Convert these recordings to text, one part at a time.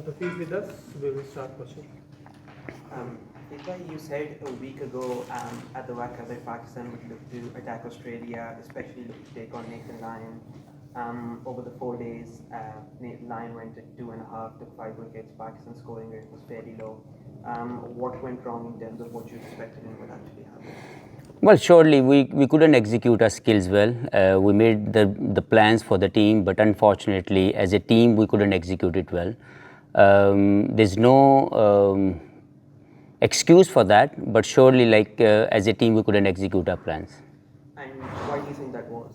Mohammad Hafeez with us. We will start question. Fifa, you said a week ago at the World Cup that Pakistan would look to attack Australia, especially look to take on Nathan Lyon. Over the 4 days, Lyon went at 2.5 to 5 wickets. Pakistan's scoring rate was fairly low. What went wrong in terms of what you expected and what actually happened? Well, surely we couldn't execute our skills well. We made the plans for the team, but unfortunately, as a team, we couldn't execute it well. There's no excuse for that, but surely, as a team, we couldn't execute our plans. And why do you think that was?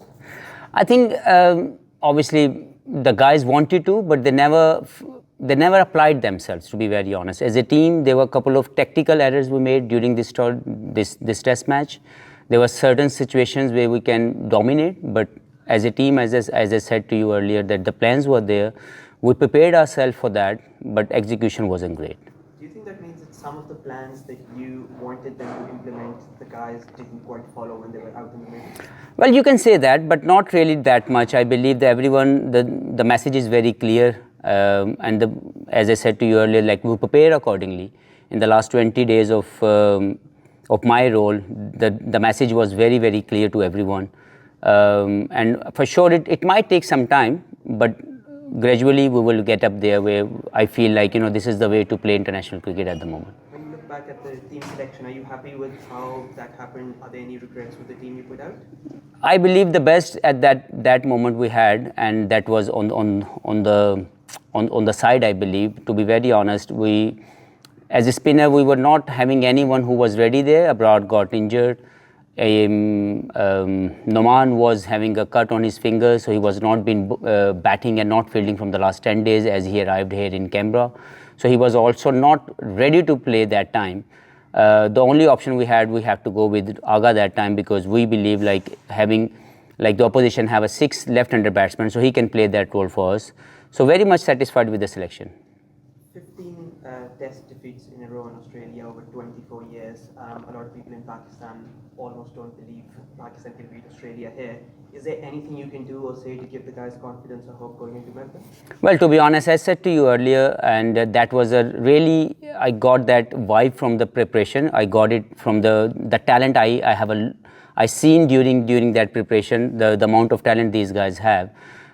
I think obviously the guys wanted to, but they never applied themselves, to be very honest. As a team, there were a couple of tactical errors we made during this test match. There were certain situations where we can dominate, but as a team, as I said to you earlier, that the plans were there. We prepared ourselves for that, but execution wasn't great. Do you think that means that some of the plans that you wanted them to implement, the guys didn't quite follow when they were out in the middle? Well, you can say that, but not really that much. I believe that everyone, the message is very clear. As I said to you earlier, we prepare accordingly. In the last 20 days of my role, the message was very, very clear to everyone. And for sure, it might take some time, but gradually we will get up there where I feel this is the way to play international cricket at the moment. When you look back at the team selection, are you happy with how that happened? Are there any regrets with the team you put out? I believe the best at that moment we had, and that was on the side, I believe. To be very honest, as a spinner, we were not having anyone who was ready there. Abrar got injured. Noman was having a cut on his finger, so he was not been batting and not fielding from the last 10 days as he arrived here in Canberra. So he was also not ready to play that time. The only option we have to go with Aga that time, because we believe having the opposition have a 6 left-hander batsman, so he can play that role for us. So very much satisfied with the selection. 15 test defeats in a row in Australia over 24 years. A lot of people in Pakistan almost don't believe Pakistan can beat Australia here. Is there anything you can do or say to give the guys confidence or hope going into Melbourne? Well, to be honest, I said to you earlier, and that was I got that vibe from the preparation. I got it from the talent I seen during that preparation, the amount of talent these guys have.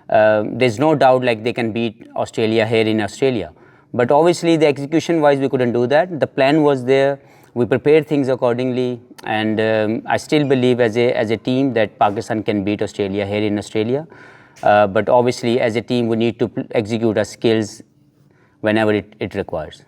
There's no doubt they can beat Australia here in Australia. But obviously, the execution-wise, we couldn't do that. The plan was there. We prepared things accordingly, and I still believe as a team that Pakistan can beat Australia here in Australia. But obviously, as a team, we need to execute our skills whenever it requires.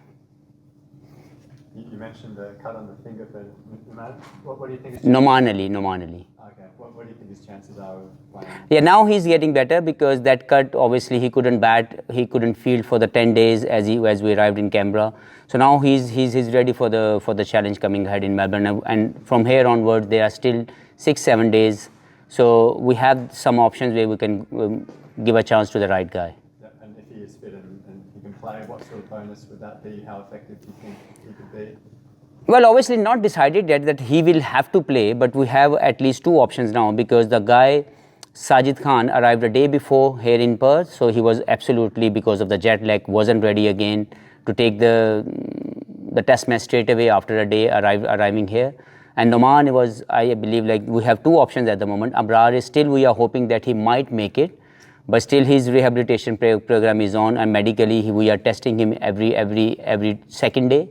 You mentioned the cut on the finger for Noman. What do you think? Noman Ali. Okay. What do you think his chances are of playing? Yeah, now he's getting better, because that cut, obviously he couldn't bat, he couldn't field for the 10 days as we arrived in Canberra. So now he's ready for the challenge coming ahead in Melbourne, and from here onward there are still 6-7 days. So we have some options where we can give a chance to the right guy. Yeah, and if he is fit and he can play, what sort of bonus would that be? How effective do you think he could be? Well, obviously not decided yet that he will have to play, but we have at least 2 options now, because the guy Sajid Khan arrived a day before here in Perth, so he was absolutely, because of the jet lag, wasn't ready again to take the test match straight away after a day arriving here. And Noman was, I believe, we have 2 options at the moment. Abrar is still, we are hoping that he might make it, but still his rehabilitation program is on, and medically we are testing him every second day.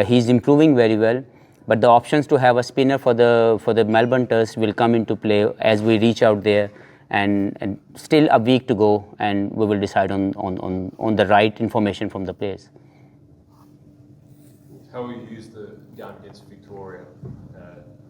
He's improving very well, but the options to have a spinner for the Melbourne Test will come into play as we reach out there, and still a week to go, and we will decide on the right information from the players. How will you use the game against Victoria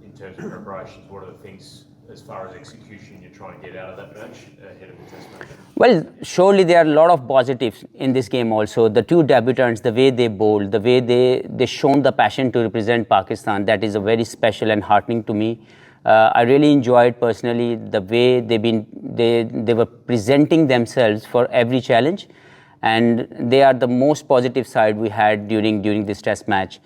in terms of preparations? What are the things, as far as execution, you're trying to get out of that match ahead of the test match? Well, surely there are a lot of positives in this game also. The 2 debutants, the way they bowled, the way they shown the passion to represent Pakistan, that is a very special and heartening to me. I really enjoyed personally the way they were presenting themselves for every challenge, and they are the most positive side we had during this test match.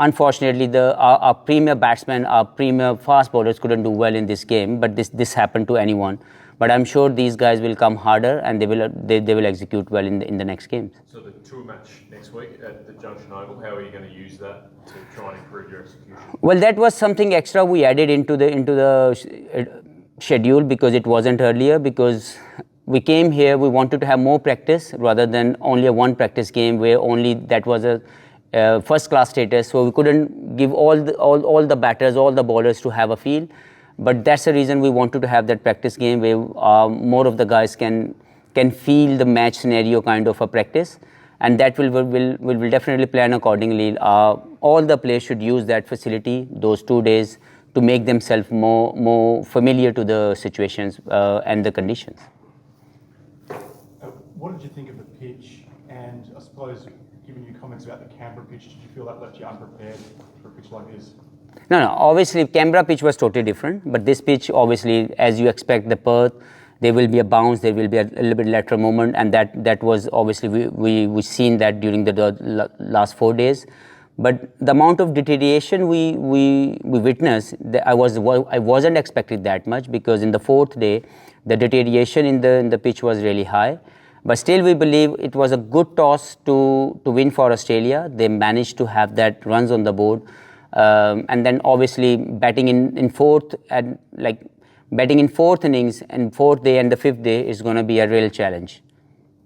Unfortunately, our premier batsmen, our premier fast bowlers couldn't do well in this game, but this happened to anyone. But I'm sure these guys will come harder and they will execute well in the next games. So the tour match next week at the Junction Oval, how are you going to use that to try and improve your execution? Well, that was something extra we added into the schedule because it wasn't earlier. Because we came here, we wanted to have more practice rather than only a one practice game where only that was a first class status. So we couldn't give all the batters, all the bowlers to have a feel. But that's the reason we wanted to have that practice game where more of the guys can feel the match scenario kind of a practice, and that will definitely plan accordingly. All the players should use that facility those 2 days to make themselves more familiar to the situations and the conditions. What did you think of the pitch? And I suppose, given your comments about the Canberra pitch, did you feel that left you unprepared for a pitch like this? No, obviously Canberra pitch was totally different, but this pitch, obviously, as you expect, the Perth, there will be a bounce, there will be a little bit lateral movement, and that was obviously we seen that during the last 4 days. But the amount of deterioration we witnessed, I wasn't expecting that much, because in the 4th day, the deterioration in the pitch was really high. But still, we believe it was a good toss to win for Australia. They managed to have that runs on the board. And then obviously batting in fourth innings and 4th day and the 5th day is going to be a real challenge,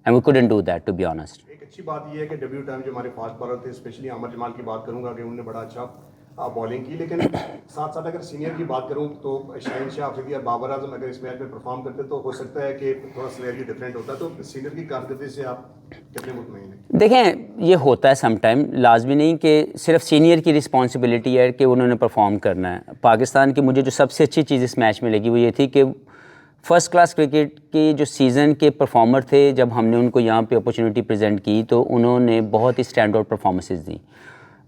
and we couldn't do that, to be honest. एक अच्छी बात ये है कि debut time जो हमारे fast bowler थे, specially अमर जमाल की बात करूंगा कि उन्होंने बड़ा अच्छा बॉलिंग की, लेकिन साथ साथ अगर सीनियर की बात करूं तो शाहीन शाह अफरीदी और बाबर आजम अगर इस मैच में परफॉर्म करते तो हो सकता है कि थोड़ा सिनेरियो डिफरेंट होता। तो सीनियर की कारकर्दगी से आप कितने मुतमईन हैं? देखें, ये होता है समटाइम, लाजमी नहीं कि सिर्फ सीनियर की रिस्पॉन्सिबिलिटी है कि उन्होंने परफॉर्म करना है। पाकिस्तान की मुझे जो सबसे अच्छी चीज़ इस मैच में लगी वो ये थी कि फर्स्ट क्लास क्रिकेट के जो सीज़न के परफॉर्मर थे, जब हमने उनको यहाँ पे अपॉर्चुनिटी प्रेजेंट की तो उन्होंने बहुत ही स्टैंड आउट परफॉर्मेंसेस दी।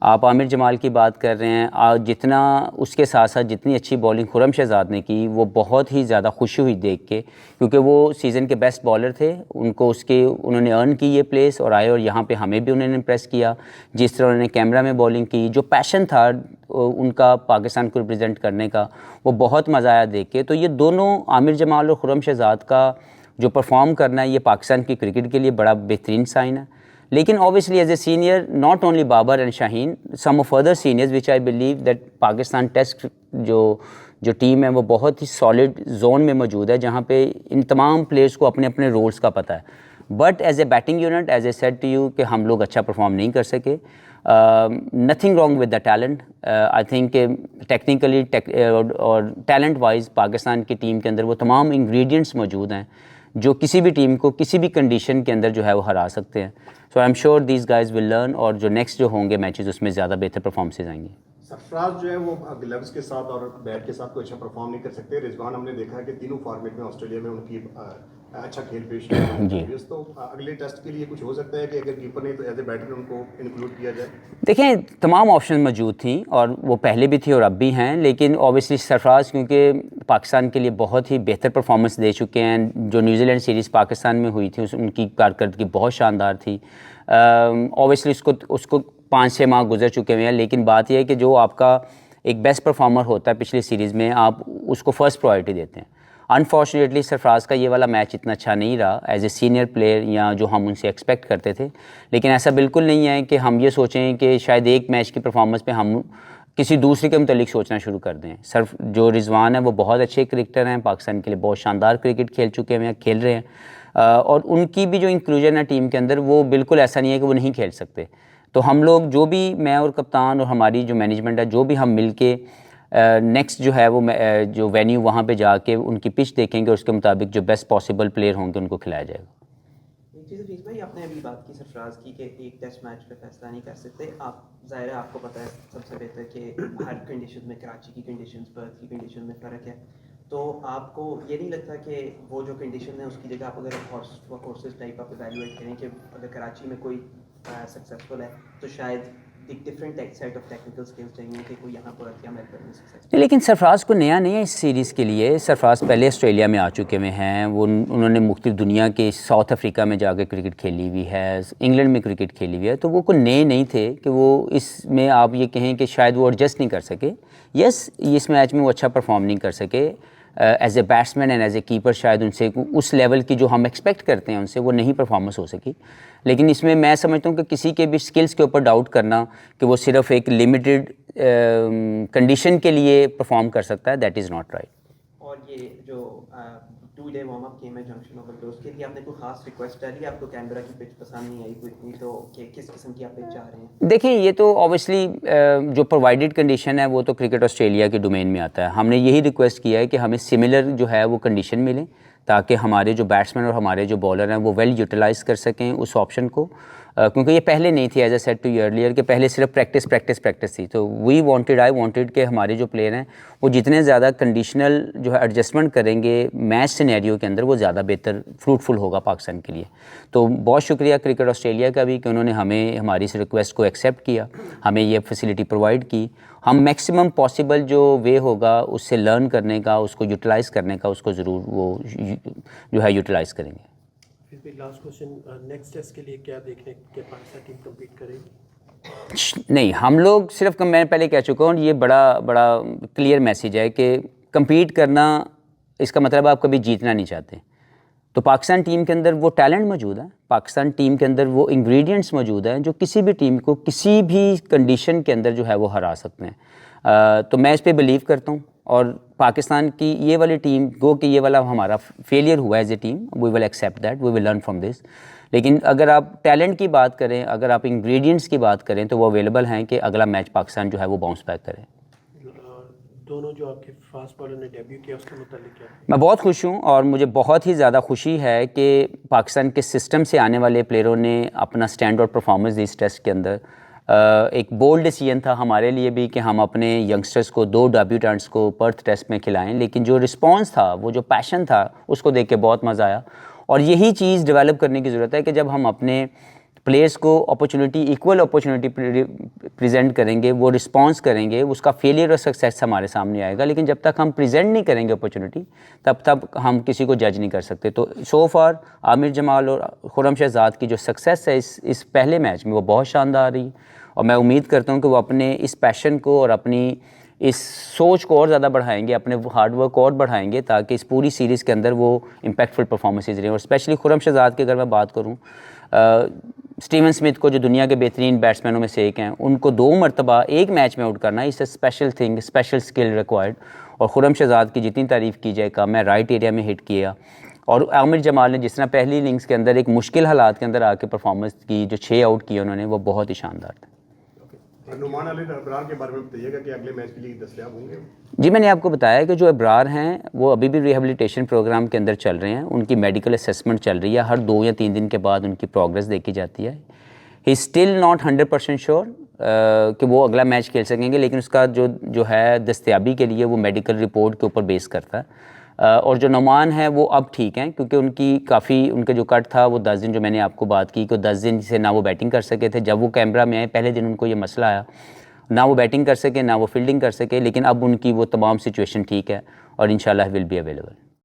आप आमिर जमाल की बात कर रहे हैं, जितना उसके साथ साथ जितनी अच्छी बॉलिंग खुरम शहजाद ने की, वो बहुत ही ज़्यादा खुशी हुई देख के, क्योंकि वो सीज़न के बेस्ट बॉलर थे। उन्होंने अर्न की ये प्लेस और आए, और यहाँ पे हमें भी उन्होंने इम्प्रेस किया। जिस तरह उन्होंने कैमरा में बॉलिंग की, जो पैशन था उनका पाकिस्तान को रिप्रेजेंट करने का, वो बहुत मज़ा आया देख के। तो ये दोनों, आमिर जमाल और खुरम शहजाद का जो परफॉर्म करना है, ये पाकिस्तान की क्रिकेट के लिए बड़ा बेहतरीन साइन है। लेकिन obviously as a senior, not only Babar and Shaheen, some of other seniors which I believe that Pakistan test जो टीम है वो बहुत ही सॉलिड जोन में मौजूद है, जहाँ पे इन तमाम प्लेयर्स को अपने अपने रोल्स का पता है। But as a batting unit, as I said to you, कि हम लोग अच्छा परफॉर्म नहीं कर सके। Nothing wrong with the talent. I think technically और टैलेंट वाइज पाकिस्तान की टीम के अंदर वो तमाम इंग्रेडिएंट्स मौजूद हैं जो किसी भी टीम को किसी भी कंडीशन के अंदर जो है वो हरा सकते हैं। So I am sure these guys will learn, और जो नेक्स्ट जो होंगे मैचेस उसमें ज़्यादा बेहतर परफॉर्मेंसेज आएंगे। सरफराज जो है वो ग्लव्स के साथ और बैट के साथ कोई अच्छा परफॉर्म नहीं कर सकते। रिजवान हमने देखा है कि तीनों फॉर्मेट में ऑस्ट्रेलिया में उनकी अच्छा खेल पेश किया। तो अगले टेस्ट के लिए कुछ हो सकता है कि अगर कीपर नहीं तो एज ए बैटर उनको इंक्लूड किया जाए? देखें, तमाम ऑप्शन मौजूद थी और वो पहले भी थी और अब भी हैं, लेकिन ऑब्वियसली सरफराज क्योंकि पाकिस्तान के लिए बहुत ही बेहतर परफॉर्मेंस दे चुके हैं। जो न्यूजीलैंड सीरीज़ पाकिस्तान में हुई थी उनकी कारकर्दगी बहुत शानदार थी। ऑब्वियसली उसको 5-6 माह गुजर चुके हुए हैं, लेकिन बात यह है कि जो आपका एक बेस्ट परफॉर्मर होता है पिछली सीरीज़ में, आप उसको फर्स्ट प्रायोरिटी देते हैं। अनफॉर्चुनेटली सरफराज का ये वाला मैच इतना अच्छा नहीं रहा एज ए सीनियर प्लेयर, या जो हम उनसे एक्सपेक्ट करते थे। लेकिन ऐसा बिल्कुल नहीं है कि हम ये सोचें कि शायद एक मैच की परफॉर्मेंस पे हम किसी दूसरे के मुतालिक सोचना शुरू कर दें। जो रिजवान है वो बहुत अच्छे क्रिकेटर हैं, पाकिस्तान के लिए बहुत शानदार क्रिकेट खेल चुके हैं, खेल रहे हैं, और उनकी भी जो इंक्लूजन है टीम के अंदर, वो बिल्कुल ऐसा नहीं है कि वो नहीं खेल सकते। तो हम लोग जो भी, मैं और कप्तान और हमारी जो मैनेजमेंट है, जो भी हम मिल के नेक्स्ट जो है वो जो वेन्यू वहाँ पे जाके उनकी पिच देखेंगे, उसके मुताबिक जो बेस्ट पॉसिबल प्लेयर होंगे उनको खिलाया जाएगा। एक चीज़ हफीज़ भाई, आपने अभी बात की सरफराज की कि एक टेस्ट मैच पे फैसला नहीं कर सकते आप। ज़ाहिर है आपको पता है सबसे बेहतर कि हर कंडीशन में, कराची की कंडीशन, पर्थ की कंडीशन में फ़र्क है। तो आपको ये नहीं लगता कि वो जो कंडीशन है उसकी जगह आप अगर हॉर्सेस टाइप आप इवैल्यूएट करें कि अगर कराची में कोई सक्सेसफुल है तो शायद एक different set of technical skills चाहिए कि कोई यहाँ पर या मेलबर्न में सक्सेसफुल। लेकिन सरफराज को नया नहीं है इस सीरीज़ के लिए। सरफराज पहले ऑस्ट्रेलिया में आ चुके हुए हैं, वो उन्होंने मुख्तलिफ दुनिया के साउथ अफ्रीका में जाकर क्रिकेट खेली हुई है, इंग्लैंड में क्रिकेट खेली हुई है। तो वो कोई नए नहीं थे कि वो इसमें आप ये कहें कि शायद वो एडजस्ट नहीं कर सके। यस, इस मैच में वो अच्छा परफॉर्म नहीं कर सके। As a batsman and as a keeper शायद उनसे उस लेवल की जो हम एक्सपेक्ट करते हैं उनसे वो नहीं परफॉर्मेंस हो सकी। लेकिन इसमें मैं समझता हूँ कि किसी के भी स्किल्स के ऊपर डाउट करना कि वो सिर्फ एक लिमिटेड कंडीशन के लिए परफॉर्म कर सकता है, दैट इज़ नॉट राइट। और ये जो 2-डे वार्म अप गेम है जंक्शन ओवर, तो उसके लिए आपने कोई खास रिक्वेस्ट डाली? आपको कैनबरा की पिच पसंद नहीं आई कोई इतनी, तो किस किस्म की आप पिच चाह रहे हैं? देखिए ये तो ऑब्वियसली जो प्रोवाइडेड कंडीशन है वो तो क्रिकेट ऑस्ट्रेलिया के डोमेन में आता है। हमने यही रिक्वेस्ट किया है कि हमें सिमिलर जो है वो कंडीशन मिले ताकि हमारे जो बैट्समैन और हमारे जो बॉलर हैं वो वेल यूटिलाइज़ कर सकें उस ऑप्शन को, क्योंकि ये पहले नहीं थी, as I set to you earlier के पहले सिर्फ प्रैक्टिस थी। तो आई वांटेड कि हमारे जो प्लेयर हैं वो जितने ज़्यादा कंडीशनल जो है एडजस्टमेंट करेंगे मैच सिनेरियो के अंदर वो ज़्यादा बेहतर फ्रूटफुल होगा पाकिस्तान के लिए। तो बहुत शुक्रिया क्रिकेट ऑस्ट्रेलिया का भी कि उन्होंने हमें हमारी इस रिक्वेस्ट को एक्सेप्ट किया, हमें ये फैसिलिटी प्रोवाइड की। हम मैक्सिमम पॉसिबल जो वे होगा उससे लर्न करने का, उसको यूटिलाइज़ करने का, उसको ज़रूर वो जो है यूटिलाइज़ करेंगे। फिर भी लास्ट क्वेश्चन, नेक्स्ट टेस्ट के लिए क्या देखने के पाकिस्तान टीम कम्पीट करेगी? नहीं, हम लोग सिर्फ मैं पहले कह चुका हूँ, ये बड़ा क्लियर मैसेज है कि कम्पीट करना इसका मतलब आप कभी जीतना नहीं चाहते। तो पाकिस्तान टीम के अंदर वो टैलेंट मौजूद है, पाकिस्तान टीम के अंदर वो इंग्रेडिएंट्स मौजूद हैं जो किसी भी टीम को किसी भी कंडीशन के अंदर जो है वो हरा सकते हैं। तो मैं इस पे बिलीव करता हूँ और पाकिस्तान की ये वाली टीम कि ये वाला हमारा फेलियर हुआ as a team, we will accept that, we will learn from this. लेकिन अगर आप टैलेंट की बात करें, अगर आप इंग्रेडिएंट्स की बात करें तो वो अवेलेबल हैं कि अगला मैच पाकिस्तान जो है वो बाउंस बैक करे। दोनों जो आपके फास्ट बॉलर ने डेब्यू किया उसके मुतालिक क्या? मैं बहुत खुश हूँ और मुझे बहुत ही ज़्यादा खुशी है कि पाकिस्तान के सिस्टम से आने वाले प्लेयरों ने अपना स्टैंड आउट परफॉर्मेंस दी इस टेस्ट के अंदर। एक बोल्ड डिसीजन था हमारे लिए भी कि हम अपने यंगस्टर्स को 2 डेब्यूटेंट्स को पर्थ टेस्ट में खिलाएं, लेकिन जो रिस्पांस था, वो जो पैशन था, उसको देख के बहुत मज़ा आया। और यही चीज़ डेवलप करने की ज़रूरत है कि जब हम अपने प्लेयर्स को इक्वल अपॉर्चुनिटी प्रेजेंट करेंगे, वो रिस्पांस करेंगे, उसका फेलियर और सक्सेस हमारे सामने आएगा। लेकिन जब तक हम प्रेजेंट नहीं करेंगे अपॉर्चुनिटी, तब हम किसी को जज नहीं कर सकते। तो सो फार आमिर जमाल और खुर्रम शहजाद की जो सक्सेस है इस पहले मैच में, वो बहुत शानदार रही और मैं उम्मीद करता हूँ कि वो अपने इस पैशन को और अपनी इस सोच को और ज़्यादा बढ़ाएंगे, अपने हार्डवर्क को और बढ़ाएंगे ताकि इस पूरी सीरीज़ के अंदर वो इम्पैक्टफुल परफॉर्मेंसेज रहें। और स्पेशली खुर्रम शहजाद की अगर मैं बात करूँ, स्टीवन स्मिथ को जो दुनिया के बेहतरीन बैट्समैनों में से एक हैं, उनको 2 मरतबा एक मैच में आउट करना इस special thing, special skill required. और खुर्रम शहजाद की जितनी तारीफ़ की जाए कम है, राइट एरिया में हिट किया। और आमिर जमाल ने जिस तरह पहली इनिंग्स के अंदर एक मुश्किल हालात के अंदर आके परफॉर्मेंस की, जो 6 आउट किए उन्होंने, वो बहुत ही शानदार था। नुमान अली अबरार के बारे में बताइएगा कि अगले मैच के लिए दस्तयाब होंगे? जी, मैंने आपको बताया कि जो अबरार हैं वो अभी भी रिहेबिलिटेशन प्रोग्राम के अंदर चल रहे हैं। उनकी मेडिकल असेसमेंट चल रही है, हर 2 या 3 दिन के बाद उनकी प्रोग्रेस देखी जाती है। ही स्टिल नॉट 100% श्योर कि वो अगला मैच खेल सकेंगे, लेकिन उसका जो है दस्तयाबी के लिए वो मेडिकल रिपोर्ट के ऊपर बेस करता है। और जो नुमान है वो अब ठीक हैं, क्योंकि उनके जो कट था वो 10 दिन, जो मैंने आपको बात की कि 10 दिन से ना वो बैटिंग कर सके थे। जब वो कैमरा में आए पहले दिन उनको ये मसला आया, ना वो बैटिंग कर सके ना वो फील्डिंग कर सके, लेकिन अब उनकी वो तमाम सिचुएशन ठीक है और इंशाल्लाह विल बी अवेलेबल।